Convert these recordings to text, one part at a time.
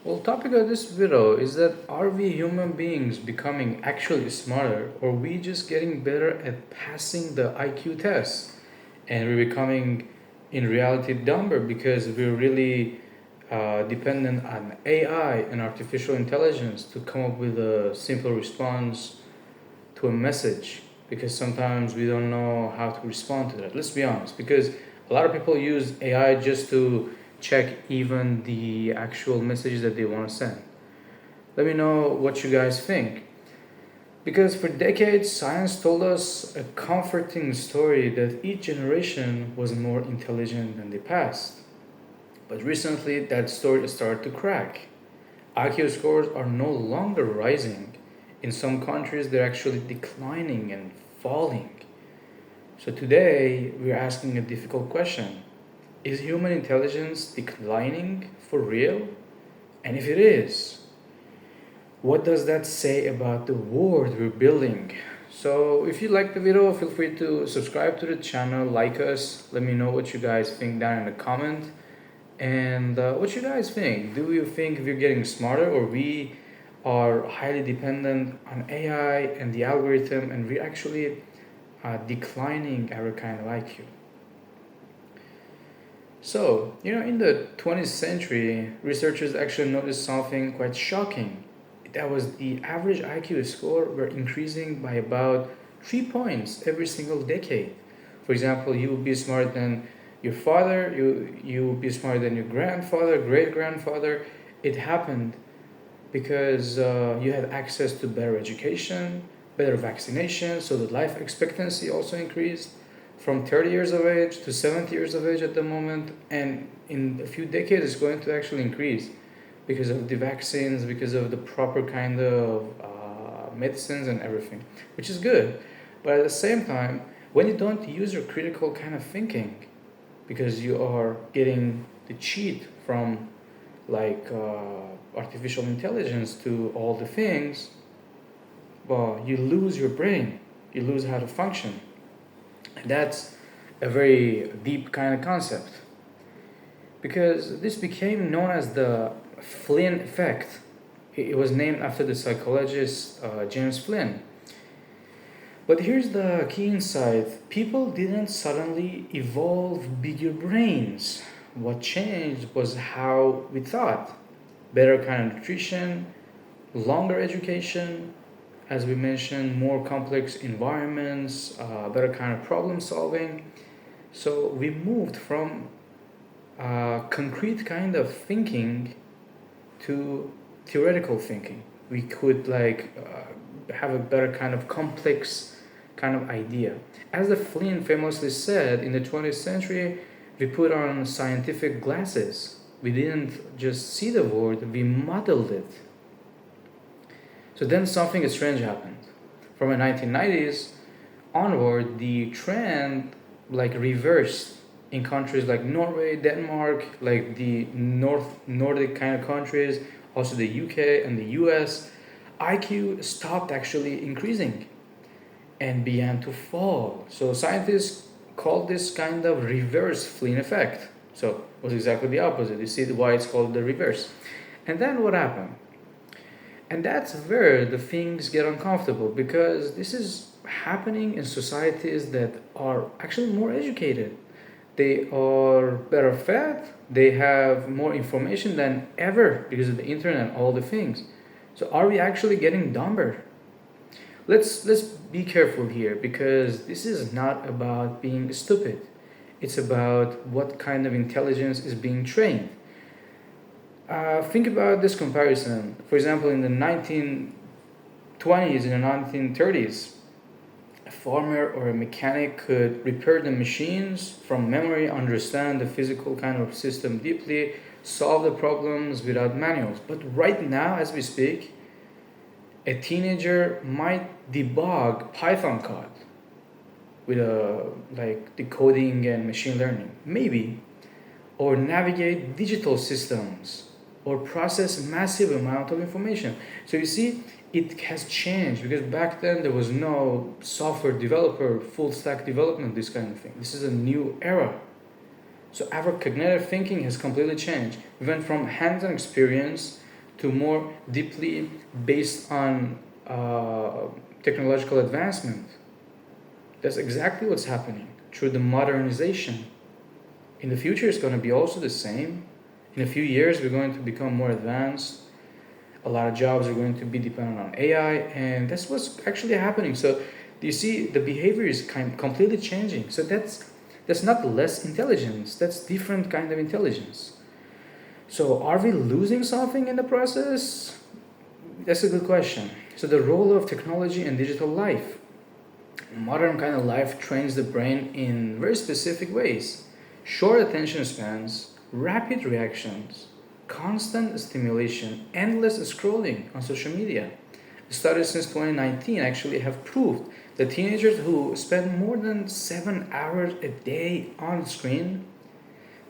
Well, topic of this video is that are we human beings becoming actually smarter, or we just getting better at passing the IQ test, and we're becoming in reality dumber because we're really dependent on AI and artificial intelligence to come up with a simple response to a message, because sometimes we don't know how to respond to that. Let's be honest, because a lot of people use AI just to check even the actual messages that they want to send. Let me know what you guys think. Because for decades, science told us a comforting story that each generation was more intelligent than the past. But recently, that story started to crack. IQ scores are no longer rising. In some countries, they're actually declining and falling. So today, we're asking a difficult question. Is human intelligence declining for real? And if it is, what does that say about the world we're building? So if you like the video, feel free to subscribe to the channel, like us, let me know what you guys think down in the comment. And what you guys think? Do you think we're getting smarter, or we are highly dependent on AI and the algorithm, and we're actually declining our kind of IQ? So, in the 20th century, researchers actually noticed something quite shocking. That was the average IQ score were increasing by about 3 points every single decade. For example, you would be smarter than your father, you would be smarter than your grandfather, great grandfather. It happened because you had access to better education, better vaccination, so the life expectancy also increased from 30 years of age to 70 years of age at the moment, and in a few decades it's going to actually increase because of the vaccines, because of the proper kind of medicines and everything, which is good. But at the same time, when you don't use your critical kind of thinking, because you are getting the cheat from like artificial intelligence to all the things, well, you lose your brain, you lose how to function. And that's a very deep kind of concept, because this became known as the Flynn effect. It was named after the psychologist James Flynn. But here's the key insight: people didn't suddenly evolve bigger brains. What changed was how we thought. Better kind of nutrition, longer education, as we mentioned, more complex environments, better kind of problem solving. So we moved from concrete kind of thinking to theoretical thinking. We could have a better kind of complex kind of idea. As the Flynn famously said, in the 20th century, we put on scientific glasses. We didn't just see the world, we modeled it. So then something strange happened. From the 1990s onward, the trend reversed in countries like Norway, Denmark, like the Nordic kind of countries, also the UK and the US. IQ stopped actually increasing and began to fall. So scientists call this kind of reverse Flynn effect. So it was exactly the opposite. You see why it's called the reverse. And then what happened? And that's where the things get uncomfortable, because this is happening in societies that are actually more educated. They are better fed, they have more information than ever because of the internet and all the things. So are we actually getting dumber? Let's be careful here, because this is not about being stupid. It's about what kind of intelligence is being trained. Think about this comparison. For example, in the 1920s and the 1930s, a farmer or a mechanic could repair the machines from memory, understand the physical kind of system deeply, solve the problems without manuals. But right now, as we speak, a teenager might debug Python code with decoding and machine learning, maybe, or navigate digital systems, or process massive amount of information. So you see, it has changed, because back then there was no software developer, full stack development, this kind of thing. This is a new era. So our cognitive thinking has completely changed. We went from hands-on experience to more deeply based on technological advancement. That's exactly what's happening through the modernization. In the future, it's going to be also the same. In a few years, we're going to become more advanced. A lot of jobs are going to be dependent on AI, and that's what's actually happening. So, do you see the behavior is completely changing? So that's not less intelligence. That's different kind of intelligence. So, are we losing something in the process? That's a good question. So, the role of technology and digital life. Modern kind of life trains the brain in very specific ways. Short attention spans, rapid reactions, constant stimulation, endless scrolling on social media. Studies since 2019 actually have proved that teenagers who spend more than 7 hours a day on screen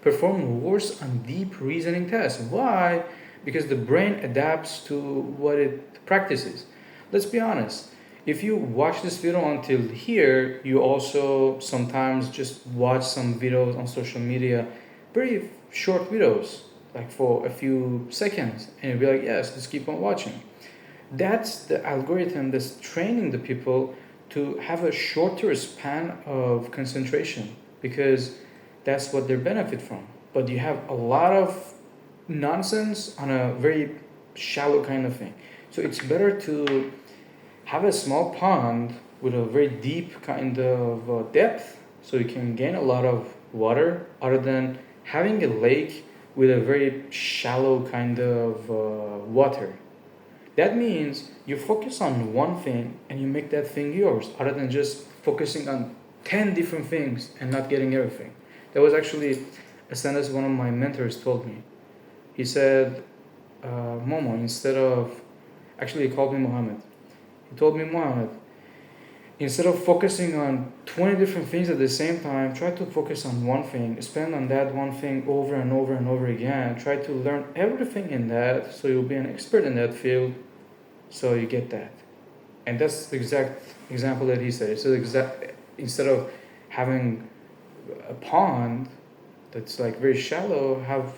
perform worse on deep reasoning tests. Why? Because the brain adapts to what it practices. Let's be honest. If you watch this video until here, you also sometimes just watch some videos on social media, very short videos, like for a few seconds, and you'll be like, yes, let's keep on watching. That's the algorithm that's training the people to have a shorter span of concentration because that's what they benefit from. But you have a lot of nonsense on a very shallow kind of thing. So it's better to have a small pond with a very deep kind of depth so you can gain a lot of water other than having a lake with a very shallow kind of water. That means you focus on one thing and you make that thing yours other than just focusing on 10 different things and not getting everything. That was actually a sentence one of my mentors told me. He said, Momo, instead of, actually he called me Mohammed. He told me, Mohammed, instead of focusing on 20 different things at the same time, try to focus on one thing, spend on that one thing over and over and over again, try to learn everything in that so you'll be an expert in that field so you get that. And that's the exact example that he said. So instead of having a pond that's like very shallow, have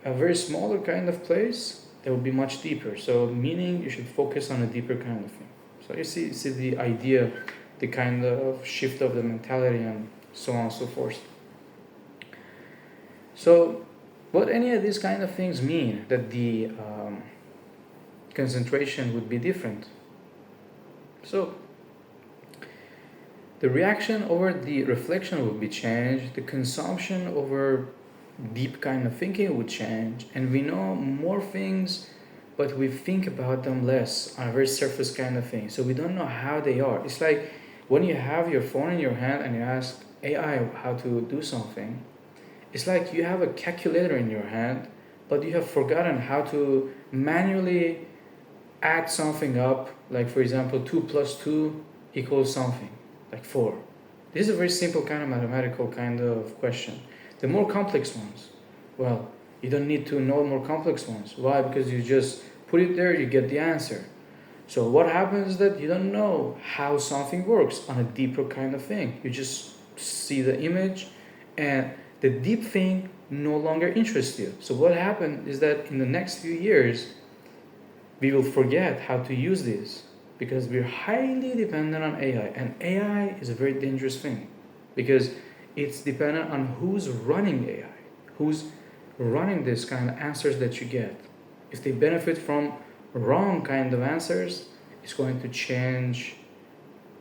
a very smaller kind of place that will be much deeper. So meaning you should focus on a deeper kind of thing. So you see the idea, the kind of shift of the mentality and so on and so forth. So what any of these kind of things mean that the concentration would be different. So the reaction over the reflection would be changed, the consumption over deep kind of thinking would change, and we know more things but we think about them less on a very surface kind of thing. So we don't know how they are. It's like when you have your phone in your hand and you ask AI how to do something, it's like you have a calculator in your hand, but you have forgotten how to manually add something up. Like for example, 2 plus 2 equals something, like 4. This is a very simple kind of mathematical kind of question. The more complex ones, well, you don't need to know more complex ones. Why? Because you just put it there, you get the answer. So what happens is that you don't know how something works on a deeper kind of thing. You just see the image and the deep thing no longer interests you. So what happened is that in the next few years, we will forget how to use this because we're highly dependent on AI. And AI is a very dangerous thing because it's dependent on who's running AI, who's running this kind of answers that you get. If they benefit from wrong kind of answers, it's going to change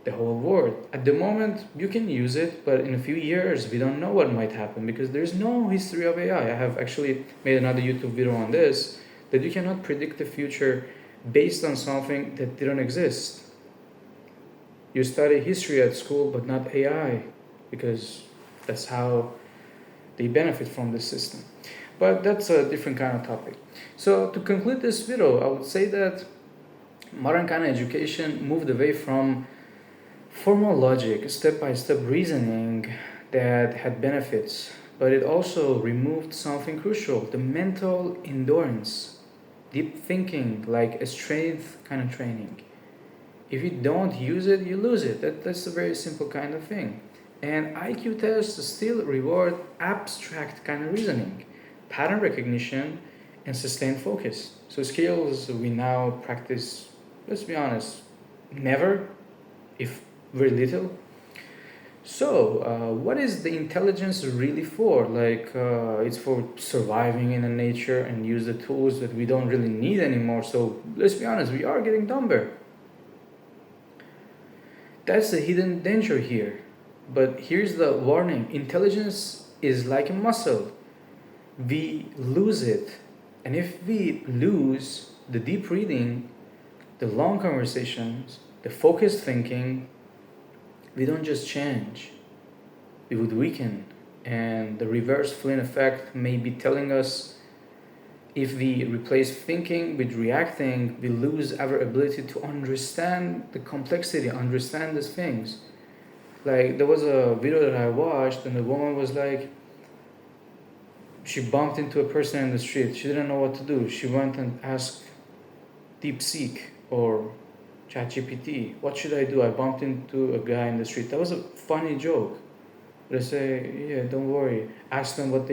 the whole world. At the moment, you can use it, but in a few years, we don't know what might happen because there's no history of AI. I have actually made another YouTube video on this, that you cannot predict the future based on something that didn't exist. You study history at school, but not AI, because that's how they benefit from the system. But that's a different kind of topic. So to conclude this video, I would say that modern kind of education moved away from formal logic, step-by-step reasoning that had benefits, but it also removed something crucial, the mental endurance, deep thinking, like a strength kind of training. If you don't use it, you lose it. That's a very simple kind of thing. And IQ tests still reward abstract kind of reasoning, pattern recognition, and sustained focus. So skills we now practice, let's be honest, never, if very little. So, what is the intelligence really for? It's for surviving in the nature and use the tools that we don't really need anymore. So, let's be honest, we are getting dumber. That's the hidden danger here. But here's the warning: intelligence is like a muscle. We lose it. And if we lose the deep reading, the long conversations, the focused thinking, we don't just change, we would weaken. And the reverse Flynn effect may be telling us if we replace thinking with reacting, we lose our ability to understand the complexity, understand these things. Like, there was a video that I watched, and the woman was like, she bumped into a person in the street. She didn't know what to do. She went and asked DeepSeek or ChatGPT, what should I do? I bumped into a guy in the street. That was a funny joke. They say, yeah, don't worry. Ask them what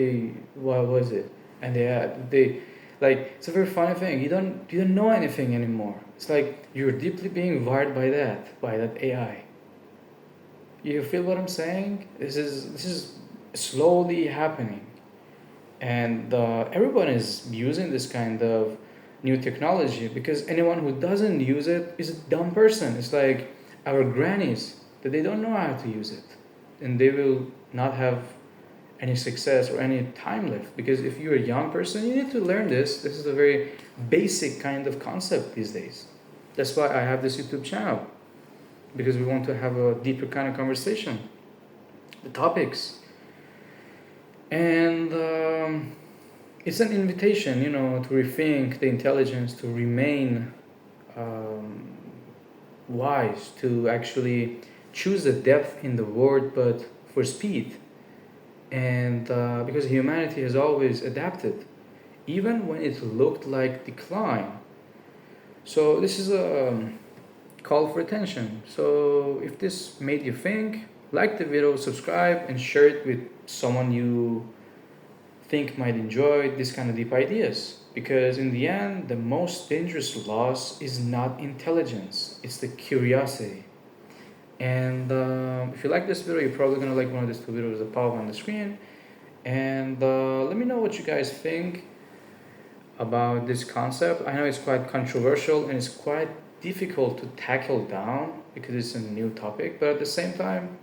was it, and they like, it's a very funny thing. You don't know anything anymore. It's like you're deeply being wired by that AI. You feel what I'm saying? This is slowly happening, and everyone is using this kind of new technology, because anyone who doesn't use it is a dumb person. It's like our grannies, that they don't know how to use it, and they will not have any success or any time left. Because if you're a young person, you need to learn this. This is a very basic kind of concept these days. That's why I have this YouTube channel, because we want to have a deeper kind of conversation, the topics. And it's an invitation, to rethink the intelligence, to remain wise, to actually choose the depth in the word, but for speed. And because humanity has always adapted, even when it looked like decline. So this is a call for attention. So if this made you think, like the video, subscribe, and share it with someone you think might enjoy this kind of deep ideas. Because in the end, the most dangerous loss is not intelligence, it's the curiosity. And if you like this video, you're probably gonna like one of these two videos that pop up on the screen. And let me know what you guys think about this concept. I know it's quite controversial and it's quite difficult to tackle down because it's a new topic, but at the same time,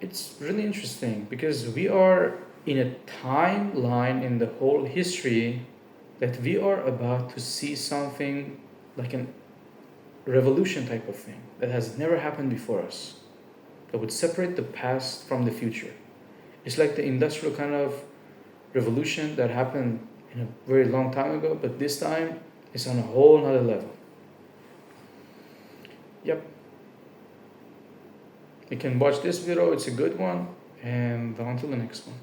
it's really interesting because we are in a timeline in the whole history that we are about to see something like a revolution type of thing that has never happened before us, that would separate the past from the future. It's like the industrial kind of revolution that happened in a very long time ago, but this time it's on a whole nother level. Yep. You can watch this video, it's a good one, and until the next one.